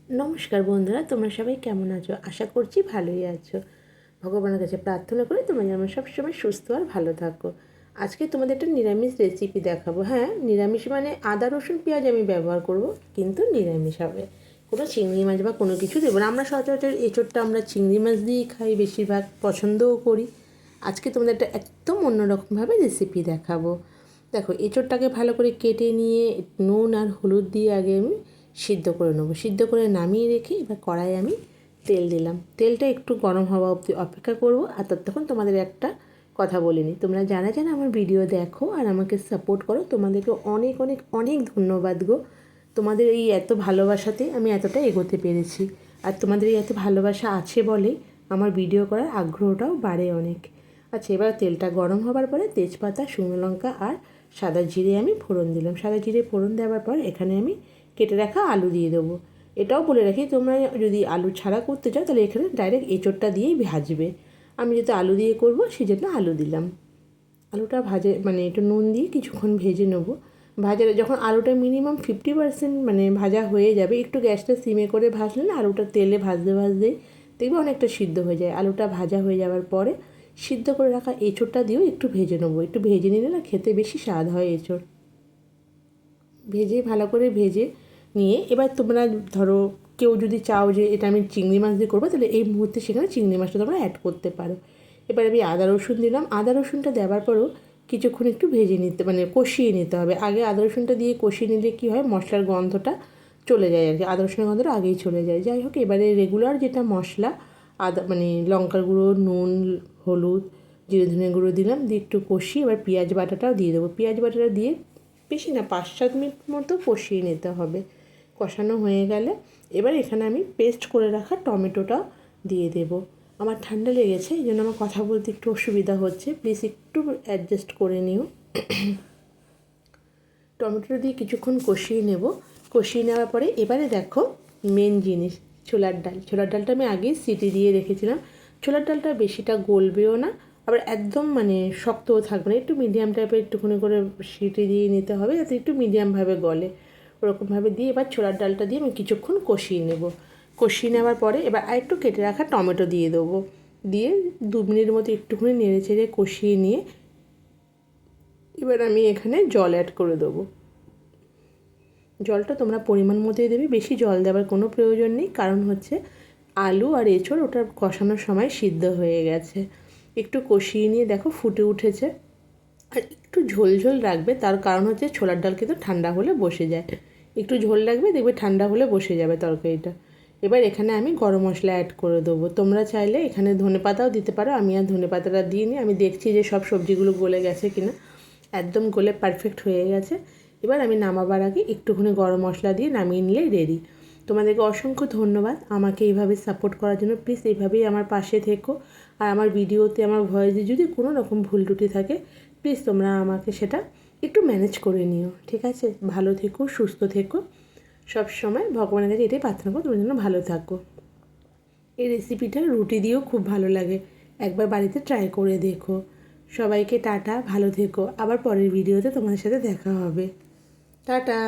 নমস্কার বন্ধুরা, তোমরা সবাই কেমন আছো? আশা করছি ভালোই আছো। ভগবানের কাছে প্রার্থনা করি তোমরা যেন সবসময় সুস্থ আর ভালো থাকো। আজকে তোমাদের একটা নিরামিষ রেসিপি দেখাবো। হ্যাঁ, নিরামিষ মানে আদা রসুন পেঁয়াজ আমি ব্যবহার করব, কিন্তু নিরামিষ হবে। কোনো চিংড়ি মাছ বা কোনো কিছু দেবো না। আমরা সচরাচর এঁচোড়টা আমরা চিংড়ি মাছ দিয়েই খাই, বেশিরভাগ পছন্দও করি। আজকে তোমাদের একটা একদম অন্যরকমভাবে রেসিপি দেখাবো। দেখো, এঁচোড়টাকে ভালো করে কেটে নিয়ে নুন আর হলুদ দিয়ে আগে আমি সিদ্ধ করে নেবো। সিদ্ধ করে নামিয়ে রেখে এবার কড়াইয়ে আমি তেল দিলাম। তেলটা একটু গরম হওয়া অবধি অপেক্ষা করবো। আর ততক্ষণ তোমাদের একটা কথা বলিনি, তোমরা যারা যারা আমার ভিডিও দেখো আর আমাকে সাপোর্ট করো, তোমাদেরকে অনেক অনেক অনেক ধন্যবাদ গো। তোমাদের এই এত ভালোবাসাতে আমি এতটা এগোতে পেরেছি। আর তোমাদের এই এত ভালোবাসা আছে বলেই আমার ভিডিও করার আগ্রহটাও বাড়ে অনেক। আচ্ছা, এবার তেলটা গরম হবার পরে তেজপাতা, শুকনো লঙ্কা আর সাদা জিরে আমি ফোড়ন দিলাম। সাদা জিরে ফোড়ন দেওয়ার পর এখানে আমি কেটে রাখা আলু দিয়ে দেবো। এটাও বলে রাখি, তোমরা যদি আলু ছাড়া করতে চাও তাহলে এখানে ডাইরেক্ট এঁচোড়টা দিয়েই ভাজবে। আমি যেহেতু আলু দিয়ে করবো সেই জন্য আলু দিলাম। আলুটা মানে একটু নুন দিয়ে কিছুক্ষণ ভেজে নেবো। যখন আলুটা মিনিমাম 50% মানে ভাজা হয়ে যাবে, একটু গ্যাসটা সিমে করে ভাজলে না আলুটা তেলে ভাজতে ভাজতেই দেখবে অনেকটা সিদ্ধ হয়ে যায়। আলুটা ভাজা হয়ে যাওয়ার পরে সিদ্ধ করে রাখা এঁচোড়টা দিয়েও একটু ভেজে নেবো। একটু ভেজে নিলে না খেতে বেশি স্বাদ হয় এঁচোড়। ভালো করে ভেজে নিয়ে এবার তোমরা ধরো কেউ যদি চাও যে এটা আমি চিংড়ি মাছ দিয়ে করবো, তাহলে এই মুহূর্তে সেখানে চিংড়ি মাছটা তোমরা অ্যাড করতে পারো। এবার আমি আদা রসুন দিলাম। আদা রসুনটা দেওয়ার পরও কিছুক্ষণ একটু ভেজে নিতে মানে কষিয়ে নিতে হবে। আগে আদা রসুনটা দিয়ে কষিয়ে নিলে কী হয়, মশলার গন্ধটা চলে যায় আর কি। আদা রসুনের গন্ধটা আগেই চলে যায়। যাই হোক, এবারে রেগুলার যেটা মশলা মানে লঙ্কার গুঁড়ো, নুন, হলুদ, জিরে ধনে গুঁড়ো দিলাম, দিয়ে একটু কষিয়ে এবার পেঁয়াজ বাটাটাও দিয়ে দেবো। পেঁয়াজ বাটাটা দিয়ে বেশি না 5-7 মিনিট মতো কষিয়ে নিতে হবে। কষানো হয়ে গেলে এবার এখানে আমি পেস্ট করে রাখা টমেটোটা দিয়ে দেব। আমার ঠান্ডা লেগেছে, এই জন্য আমার কথা বলতে একটু অসুবিধা হচ্ছে, প্লিজ একটু অ্যাডজাস্ট করে নিও। টমেটো দিয়ে কিছুক্ষণ কষিয়ে নেব। কষিয়ে নেওয়ার পরে এবারে দেখো মেন জিনিস, ছোলার ডাল। ছোলার ডালটা আমি আগেই সিটি দিয়ে রেখেছিলাম। ছোলার ডালটা বেশিটা গলবেও না, আবার একদম মানে শক্তও থাকবে না, একটু মিডিয়াম টাইপের একটুখানি করে সিটি দিয়ে নিতে হবে যাতে একটু মিডিয়ামভাবে গলে। ওরকমভাবে দিয়ে এবার ছোলার ডালটা দিয়ে আমি কিছুক্ষণ কষিয়ে নেব। কষিয়ে নেওয়ার পরে এবার আরেকটু কেটে রাখা টমেটো দিয়ে দেবো। দিয়ে 2 মিনিট মতো একটুখানি নেড়ে চেড়ে কষিয়ে নিয়ে এবার আমি এখানে জল অ্যাড করে দেবো। জলটা তোমরা পরিমাণ মতোই দেবে, বেশি জল দেওয়ার কোনো প্রয়োজন নেই, কারণ হচ্ছে আলু আর এঁচোড় ওটা কষানোর সময় সিদ্ধ হয়ে গেছে। একটু কষিয়ে নিয়ে দেখো ফুটে উঠেছে। আর একটু ঝোল ঝোল রাখবে, তার কারণ হচ্ছে ছোলার ডাল কিন্তু ঠান্ডা হলে বসে যায়। একটু ঝোল রাখবে, দেখবে ঠান্ডা হলে বসে যাবে তরকারিটা। এবার এখানে আমি গরম মশলা অ্যাড করে দেবো। তোমরা চাইলে এখানে ধনেপাতাও দিতে পারো। আমি আর ধনেপাতাটা দিইনি, আমি দেখছি যে সব সবজিগুলো গলে গেছে কিনা। একদম গলে পারফেক্ট হয়ে গেছে। এবার আমি নামাবার আগে একটুখানি গরম মশলা দিয়ে নামিয়ে নিলে রেডি। তোমাদেরকে অসংখ্য ধন্যবাদ আমাকে এইভাবে সাপোর্ট করার জন্য। প্লিজ এইভাবেই আমার পাশে থেকো। আর আমার ভিডিওতে আমার ভয়েসে যদি কোনো রকম ভুল ত্রুটি থাকে, প্লিজ তোমরা আমাকে সেটা একটু ম্যানেজ করে নিও, ঠিক আছে? ভালো থেকো, সুস্থ থেকো। সব সময় ভগবানের কাছে এটাই প্রার্থনা করো, তোমরা যেন ভালো থাকো। এই রেসিপিটা রুটি দিয়েও খুব ভালো লাগে, একবার বাড়িতে ট্রাই করে দেখো। সবাইকে টাটা, ভালো থেকো। আবার পরের ভিডিওতে তোমাদের সাথে দেখা হবে। টাটা।